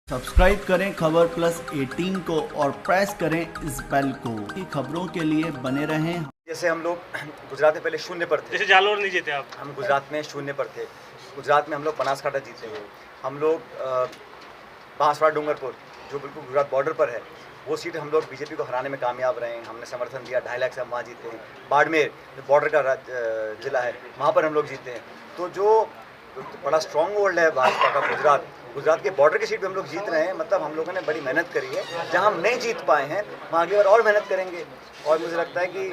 Subscribe करें खबर plus 18 को और प्रेस करें इस बेल को कि खबरों के लिए बने रहें। जैसे हम लोग गुजरात में पहले शून्य पर थे, जैसे जालोर नहीं जीते आप। हम गुजरात में शून्य पर थे। गुजरात में हम लोग बनासकांठा जीते हैं। हम लोग बांसवाड़ा डूंगरपुर जो बिल्कुल गुजरात बॉर्डर पर है, वो सीट हम लोग बीजेपी को हराने में कामयाब रहे हैं। हमने समर्थन दिया, 2.5 लाख से हम वहाँ जीते हैं। बाड़मेर जो बॉर्डर का जिला है, वहाँ पर हम लोग जीते हैं। तो जो बड़ा स्ट्रॉन्ग होल्ड है भाजपा का गुजरात के बॉर्डर की सीट पे हम लोग जीत रहे हैं। मतलब हम लोगों ने बड़ी मेहनत करी है। जहाँ हम नहीं जीत पाए हैं वहाँ आगे और मेहनत करेंगे। और मुझे लगता है कि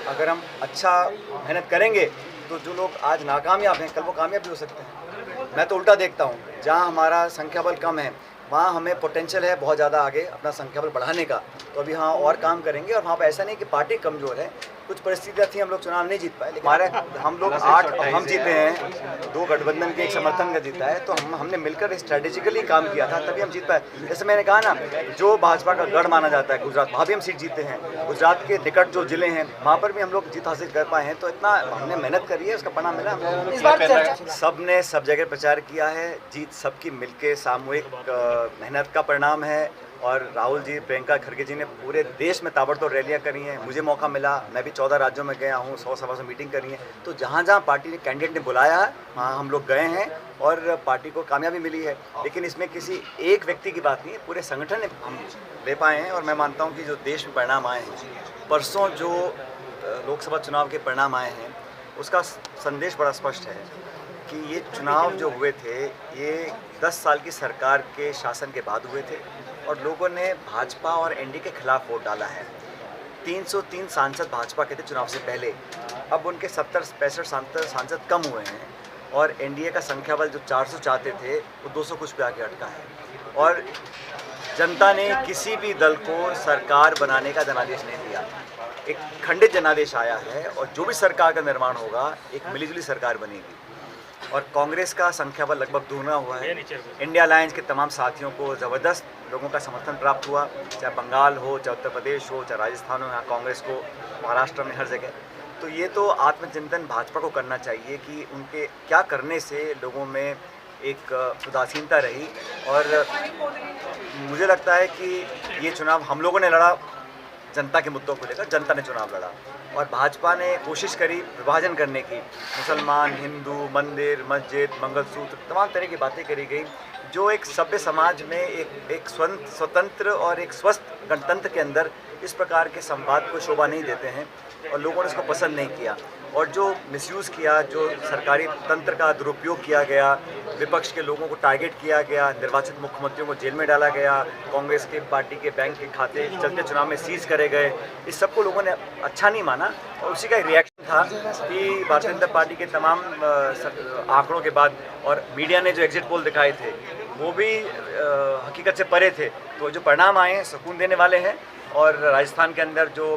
अगर हम अच्छा मेहनत करेंगे तो जो लोग आज नाकामयाब हैं कल वो कामयाब भी हो सकते हैं। मैं तो उल्टा देखता हूँ, जहाँ हमारा संख्या बल कम है वहाँ हमें पोटेंशियल है बहुत ज़्यादा आगे अपना संख्या बल बढ़ाने का। तो अभी हाँ और काम करेंगे। और वहाँ पर ऐसा नहीं कि पार्टी कमज़ोर है, कुछ परिस्थितियाँ थी हम लोग चुनाव नहीं जीत पाए, लेकिन हमारे हम लोग 8 हम जीते हैं। 2 गठबंधन के एक समर्थन का जीता है। तो हमने मिलकर स्ट्रेटेजिकली काम किया था, तभी हम जीत पाए। जैसे मैंने कहा ना, जो भाजपा का गढ़ माना जाता है गुजरात, वहाँ भी हम सीट जीते हैं। गुजरात के निकट जो जिले हैं वहाँ पर भी हम लोग जीत हासिल कर पाए हैं। तो इतना हमने मेहनत करी है, उसका परिणाम मिला। इस बार सब ने सब जगह प्रचार किया है। जीत सबकी मिलके सामूहिक मेहनत का परिणाम है। और राहुल जी, प्रियंका खड़गे जी ने पूरे देश में ताबड़तोड़ रैलियां करी हैं। मुझे मौका मिला, मैं भी 14 राज्यों में गया हूँ, 100 सभा से मीटिंग करी है। तो जहाँ जहाँ पार्टी ने कैंडिडेट ने बुलाया है वहाँ हम लोग गए हैं और पार्टी को कामयाबी मिली है। लेकिन इसमें किसी एक व्यक्ति की बात नहीं है, पूरे संगठन ने हम ले पाए हैं। और मैं मानता हूँ कि जो देश में परिणाम आए हैं, परसों जो लोकसभा चुनाव के परिणाम आए हैं, उसका संदेश बड़ा स्पष्ट है कि ये चुनाव जो हुए थे ये 10 साल की सरकार के शासन के बाद हुए थे और लोगों ने भाजपा और एनडीए के खिलाफ वोट डाला है। 303 सांसद भाजपा के थे चुनाव से पहले, अब उनके 70-65 सांसद कम हुए हैं। और एनडीए का संख्या बल जो 400 चाहते थे वो 200 कुछ पे आके अटका है। और जनता ने किसी भी दल को सरकार बनाने का जनादेश नहीं दिया, एक खंडित जनादेश आया है। और जो भी सरकार का निर्माण होगा एक मिलीजुली सरकार बनेगी। और कांग्रेस का संख्या बल लगभग दोगुना हुआ है। इंडिया अलायंस के तमाम साथियों को ज़बरदस्त लोगों का समर्थन प्राप्त हुआ, चाहे बंगाल हो, चाहे उत्तर प्रदेश हो, चाहे राजस्थान हो, यहाँ कांग्रेस को, महाराष्ट्र में, हर जगह। तो ये तो आत्मचिंतन भाजपा को करना चाहिए कि उनके क्या करने से लोगों में एक उदासीनता रही। और मुझे लगता है कि ये चुनाव हम लोगों ने लड़ा जनता के मुद्दों को लेकर, जनता ने चुनाव लड़ा। और भाजपा ने कोशिश करी विभाजन करने की, मुसलमान, हिंदू, मंदिर, मस्जिद, मंगलसूत्र, तमाम तरह की बातें करी गई जो एक सभ्य समाज में एक स्वतंत्र और एक स्वस्थ गणतंत्र के अंदर इस प्रकार के संवाद को शोभा नहीं देते हैं। और लोगों ने इसको पसंद नहीं किया। और जो मिसयूज़ किया, जो सरकारी तंत्र का दुरुपयोग किया गया, विपक्ष के लोगों को टारगेट किया गया, निर्वाचित मुख्यमंत्रियों को जेल में डाला गया, कांग्रेस के पार्टी के बैंक के खाते चलते चुनाव में सीज करे गए, इस सबको लोगों ने अच्छा नहीं माना। और उसी का एक रिएक्शन था कि भारतीय जनता पार्टी के तमाम आंकड़ों के बाद और मीडिया ने जो एग्जिट पोल दिखाए थे वो भी हकीकत से परे थे। तो जो परिणाम आए हैं सुकून देने वाले हैं। और राजस्थान के अंदर जो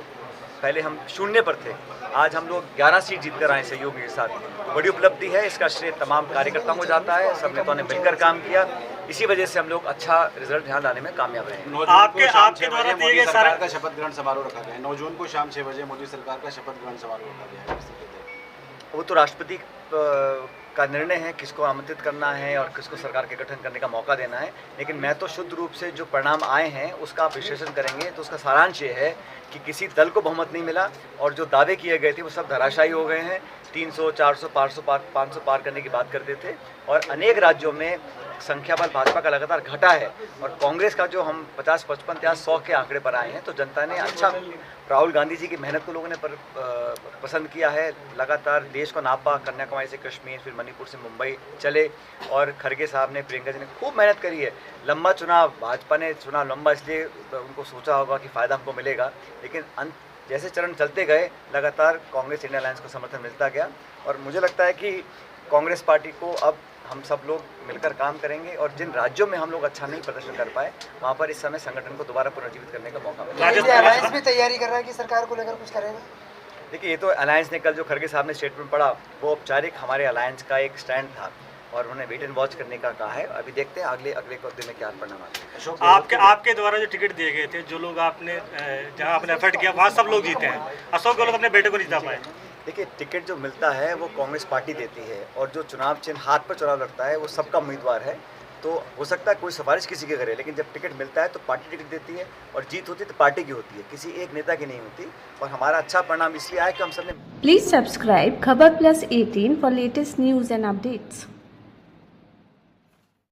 पहले हम शून्य पर थे, आज हम लोग 11 सीट जीत कर आए सहयोग के साथ, बड़ी उपलब्धि है। इसका श्रेय तमाम कार्यकर्ताओं को जाता है। सब नेताओं ने मिलकर काम किया, इसी वजह से हम लोग अच्छा रिजल्ट यहाँ लाने में कामयाब रहे। आपके द्वारा दिए गए सरकार का शपथ ग्रहण समारोह रखा गया है। 9 जून को शाम 6 बजे मोदी सरकार का शपथ ग्रहण समारोह रखा गया है। वो तो राष्ट्रपति का निर्णय है किसको आमंत्रित करना है और किसको सरकार के गठन करने का मौका देना है। लेकिन मैं तो शुद्ध रूप से जो परिणाम आए हैं उसका आप विश्लेषण करेंगे तो उसका सारांश ये है कि किसी दल को बहुमत नहीं मिला और जो दावे किए गए थे वो सब धराशायी हो गए हैं। 300, 400, 500 पार करने की बात करते थे। और अनेक राज्यों में संख्या बल भाजपा का लगातार घटा है। और कांग्रेस का जो हम 50, 55 या 100 के आंकड़े पर आए हैं, तो जनता ने अच्छा, राहुल गांधी जी की मेहनत को लोगों ने पसंद किया है। लगातार देश को नापा, कन्याकुमारी से कश्मीर, फिर मणिपुर से मुंबई चले। और खड़गे साहब ने, प्रियंका जी ने खूब मेहनत करी है। लंबा चुनाव, भाजपा ने चुनाव लंबा इसलिए उनको सोचा होगा कि फ़ायदा हमको मिलेगा, लेकिन जैसे चरण चलते गए लगातार कांग्रेस इंडिया अलायंस को समर्थन मिलता गया। और मुझे लगता है कि कांग्रेस पार्टी को अब हम सब लोग मिलकर काम करेंगे। और जिन राज्यों में हम लोग अच्छा नहीं प्रदर्शन कर पाए वहाँ पर इस समय संगठन को दोबारा पुनर्जीवित करने का मौका मिला। अलायंस भी तैयारी कर रहा है कि सरकार को लेकर कुछ करेगा। देखिए, ये तो अलायंस ने कल जो खड़गे साहब ने स्टेटमेंट पढ़ा वो औपचारिक हमारे अलायंस का एक स्टैंड था और उन्होंने वेट एंड वॉच करने का कहा है। अभी देखते हैं अगले दिन में क्या परिणाम आते हैं। आपके द्वारा जो टिकट दिए गए थे, जो लोग आपने जहाँ आपने एफर्ट किया वहाँ सब लोग जीते हैं, अशोक गहलोत अपने बेटे को नहीं जीता पाए। देखिए, टिकट जो मिलता है वो कांग्रेस पार्टी देती है और जो चुनाव चिन्ह हाथ पर चुनाव लड़ता है वो सबका उम्मीदवार है। तो हो सकता है कोई सिफारिश किसी की करे, लेकिन जब टिकट मिलता है तो पार्टी टिकट देती है, और जीत होती है तो पार्टी की होती है, किसी एक नेता की नहीं होती। और हमारा अच्छा परिणाम इसलिए आया कि हम सबने Please subscribe Khabar Plus 18 for latest news and updates.